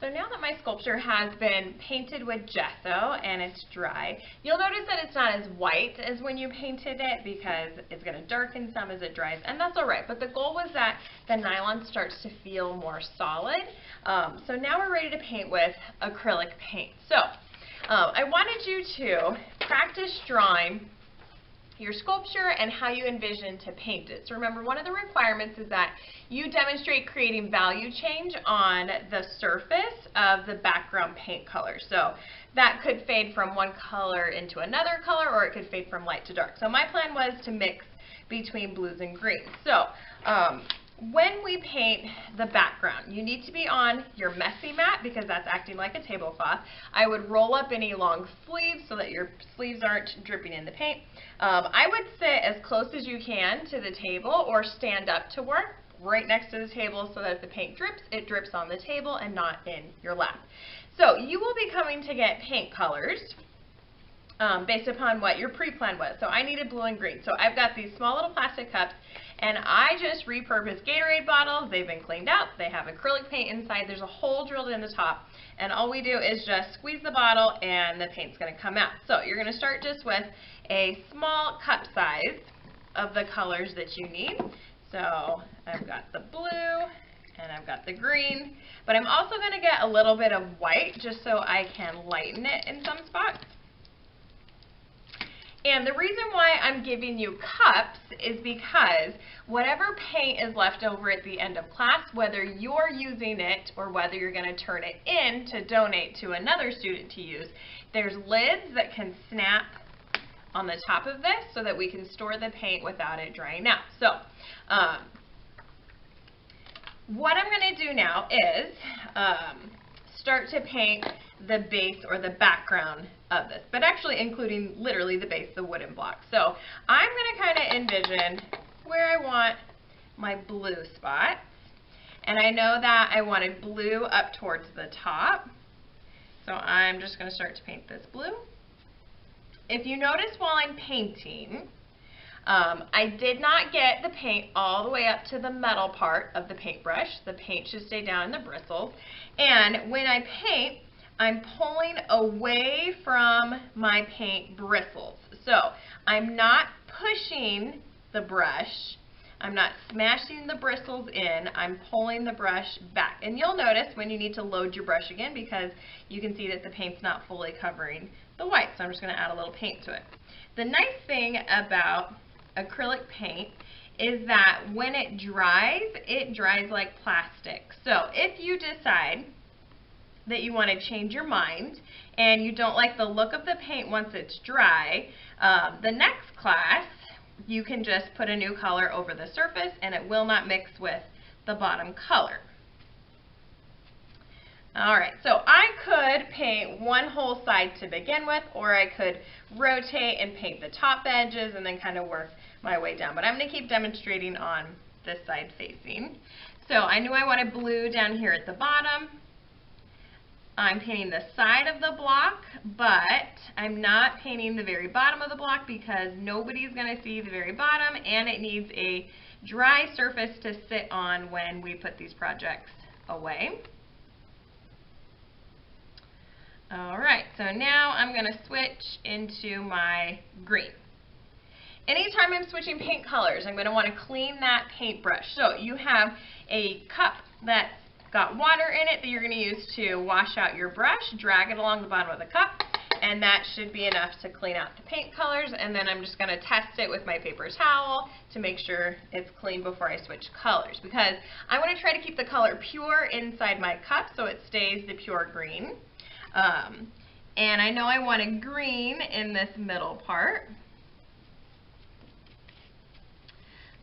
So now that my sculpture has been painted with gesso and it's dry, you'll notice that it's not as white as when you painted it because it's going to darken some as it dries, and that's alright. But the goal was that the nylon starts to feel more solid. So now we're ready to paint with acrylic paint. So I wanted you to practice drawing your sculpture and how you envision to paint it. So remember, one of the requirements is that you demonstrate creating value change on the surface of the background paint color. So that could fade from one color into another color, or it could fade from light to dark. So my plan was to mix between blues and greens. So when we paint the background, you need to be on your messy mat because that's acting like a tablecloth. I would roll up any long sleeves so that your sleeves aren't dripping in the paint. I would sit as close as you can to the table or stand up to work right next to the table so that if the paint drips, it drips on the table and not in your lap. So you will be coming to get paint colors based upon what your pre-plan was. So I needed blue and green. So I've got these small little plastic cups, and I just repurposed Gatorade bottles. They've been cleaned out. They have acrylic paint inside. There's a hole drilled in the top, and all we do is just squeeze the bottle and the paint's going to come out. So you're going to start just with a small cup size of the colors that you need. So I've got the blue and I've got the green, but I'm also going to get a little bit of white just so I can lighten it in some spots. And the reason why I'm giving you cups is because whatever paint is left over at the end of class, whether you're using it or whether you're going to turn it in to donate to another student to use, there's lids that can snap on the top of this so that we can store the paint without it drying out. So what I'm going to do now is start to paint the base or the background of this, but actually including literally the base, the wooden block. So I'm going to kind of envision where I want my blue spots, and I know that I wanted blue up towards the top, so I'm just going to start to paint this blue. If you notice while I'm painting, I did not get the paint all the way up to the metal part of the paintbrush. The paint should stay down in the bristles, and when I paint, I'm pulling away from my paint bristles. So I'm not pushing the brush, I'm not smashing the bristles in, I'm pulling the brush back. And you'll notice when you need to load your brush again because you can see that the paint's not fully covering the white. So I'm just going to add a little paint to it. The nice thing about acrylic paint is that when it dries like plastic. So if you decide that you want to change your mind and you don't like the look of the paint once it's dry, the next class you can just put a new color over the surface and it will not mix with the bottom color. Alright, so I could paint one whole side to begin with, or I could rotate and paint the top edges and then kind of work my way down. But I'm going to keep demonstrating on this side facing. So I knew I wanted blue down here at the bottom. I'm painting the side of the block, but I'm not painting the very bottom of the block because nobody's going to see the very bottom, and it needs a dry surface to sit on when we put these projects away. Alright, so now I'm going to switch into my green. Anytime I'm switching paint colors, I'm going to want to clean that paintbrush. So you have a cup that's got water in it that you're going to use to wash out your brush, drag it along the bottom of the cup, and that should be enough to clean out the paint colors. And then I'm just going to test it with my paper towel to make sure it's clean before I switch colors, because I want to try to keep the color pure inside my cup so it stays the pure green. And I know I want a green in this middle part.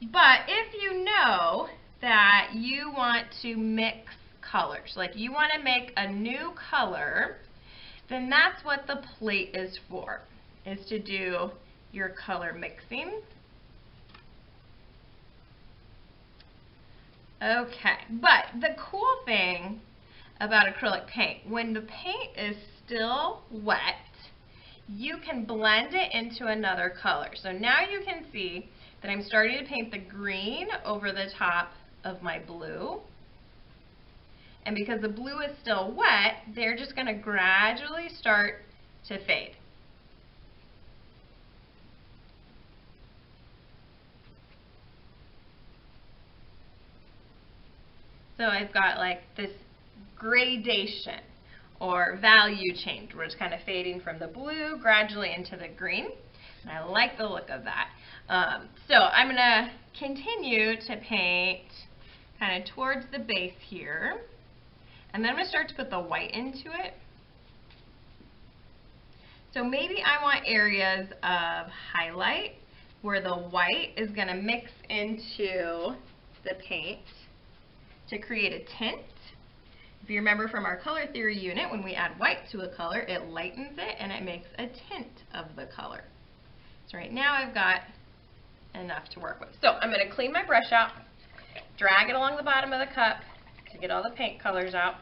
But if you know that you want to mix colors, like you want to make a new color, then that's what the plate is for, is to do your color mixing. Okay, but the cool thing about acrylic paint, when the paint is still wet, you can blend it into another color. So now you can see that I'm starting to paint the green over the top of my blue. And because the blue is still wet, they're just going to gradually start to fade. So I've got like this gradation or value change where it's kind of fading from the blue gradually into the green. And I like the look of that. So I'm going to continue to paint kind of towards the base here. And then I'm going to start to put the white into it. So maybe I want areas of highlight where the white is going to mix into the paint to create a tint. If you remember from our color theory unit, when we add white to a color, it lightens it and it makes a tint of the color. So right now I've got enough to work with. So I'm going to clean my brush out, drag it along the bottom of the cup to get all the paint colors out.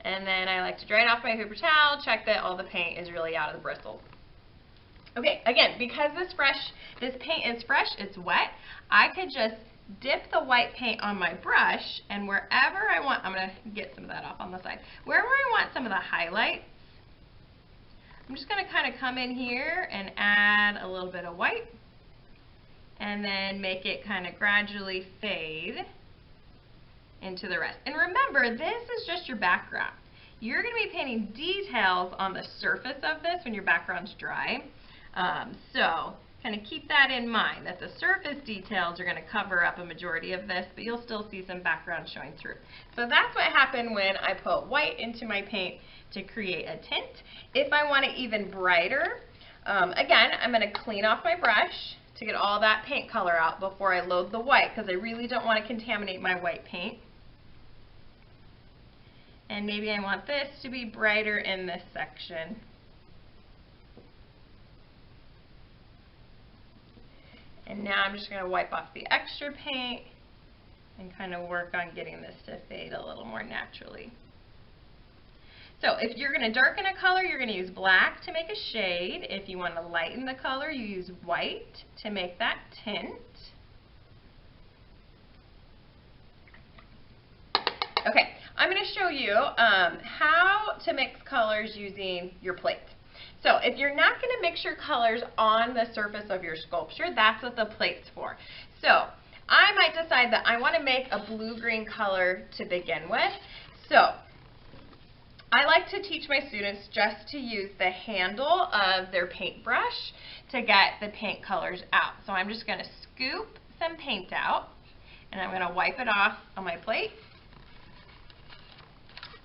And then I like to dry it off my paper towel, check that all the paint is really out of the bristles. Okay, again, because this paint is fresh, it's wet, I could just dip the white paint on my brush, and wherever I want, I'm going to get some of that off on the side, wherever I want some of the highlights, I'm just going to kind of come in here and add a little bit of white, and then make it kind of gradually fade into the rest. And remember, this is just your background. You're going to be painting details on the surface of this when your background's dry. So kind of keep that in mind, that the surface details are going to cover up a majority of this, but you'll still see some background showing through. So that's what happened when I put white into my paint to create a tint. If I want it even brighter, again, I'm going to clean off my brush to get all that paint color out before I load the white, because I really don't want to contaminate my white paint. And maybe I want this to be brighter in this section. And now I'm just going to wipe off the extra paint and kind of work on getting this to fade a little more naturally. So if you're going to darken a color, you're going to use black to make a shade. If you want to lighten the color, you use white to make that tint. Okay, I'm going to show you how to mix colors using your plate. So if you're not going to mix your colors on the surface of your sculpture, that's what the plate's for. So I might decide that I want to make a blue-green color to begin with. So I like to teach my students just to use the handle of their paintbrush to get the paint colors out. So I'm just going to scoop some paint out, and I'm going to wipe it off on my plate.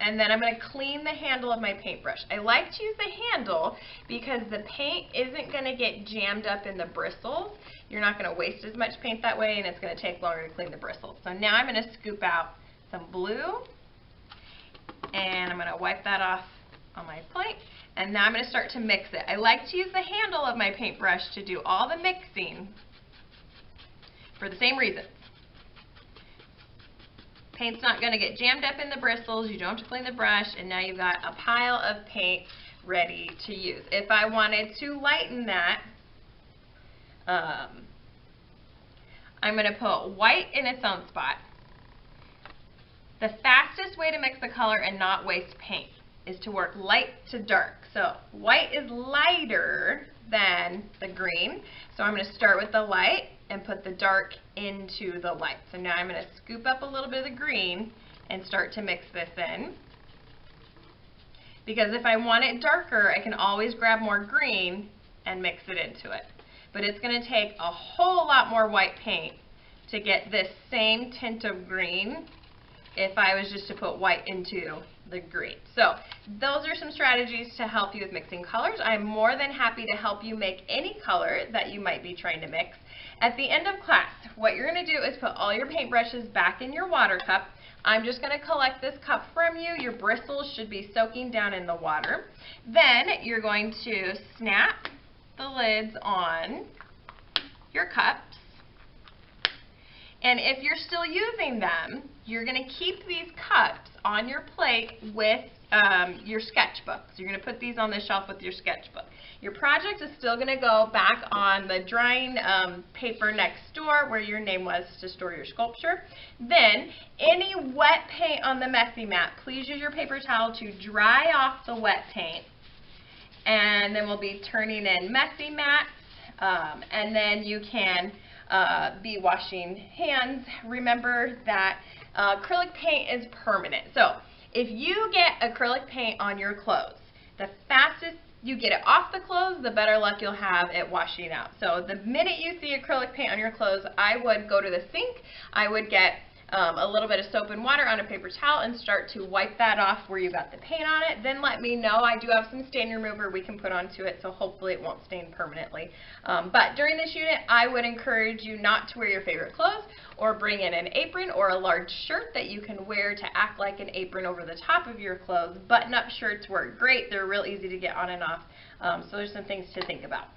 And then I'm going to clean the handle of my paintbrush. I like to use the handle because the paint isn't going to get jammed up in the bristles. You're not going to waste as much paint that way, and it's going to take longer to clean the bristles. So now I'm going to scoop out some blue, and I'm going to wipe that off on my plate. And now I'm going to start to mix it. I like to use the handle of my paintbrush to do all the mixing for the same reason. Paint's not going to get jammed up in the bristles, you don't have to clean the brush, and now you've got a pile of paint ready to use. If I wanted to lighten that, I'm going to put white in its own spot. The fastest way to mix the color and not waste paint is to work light to dark. So white is lighter than the green, so I'm going to start with the light and put the dark into the light. So now I'm going to scoop up a little bit of the green and start to mix this in. Because if I want it darker, I can always grab more green and mix it into it. But it's going to take a whole lot more white paint to get this same tint of green if I was just to put white into the green. So those are some strategies to help you with mixing colors. I'm more than happy to help you make any color that you might be trying to mix. At the end of class, what you're going to do is put all your paintbrushes back in your water cup. I'm just going to collect this cup from you. Your bristles should be soaking down in the water. Then you're going to snap the lids on your cups. And if you're still using them, you're going to keep these cups on your plate with your sketchbook. So you're going to put these on the shelf with your sketchbook. Your project is still going to go back on the drying paper next door where your name was to store your sculpture. Then any wet paint on the messy mat, please use your paper towel to dry off the wet paint. And then we'll be turning in messy mats, and then you can be washing hands. Remember that acrylic paint is permanent. So if you get acrylic paint on your clothes, the fastest you get it off the clothes, the better luck you'll have at washing out. So the minute you see acrylic paint on your clothes, I would go to the sink, I would get a little bit of soap and water on a paper towel and start to wipe that off where you got the paint on it. Then let me know. I do have some stain remover we can put onto it, so hopefully it won't stain permanently. But during this unit, I would encourage you not to wear your favorite clothes or bring in an apron or a large shirt that you can wear to act like an apron over the top of your clothes. Button-up shirts work great. They're real easy to get on and off. So there's some things to think about.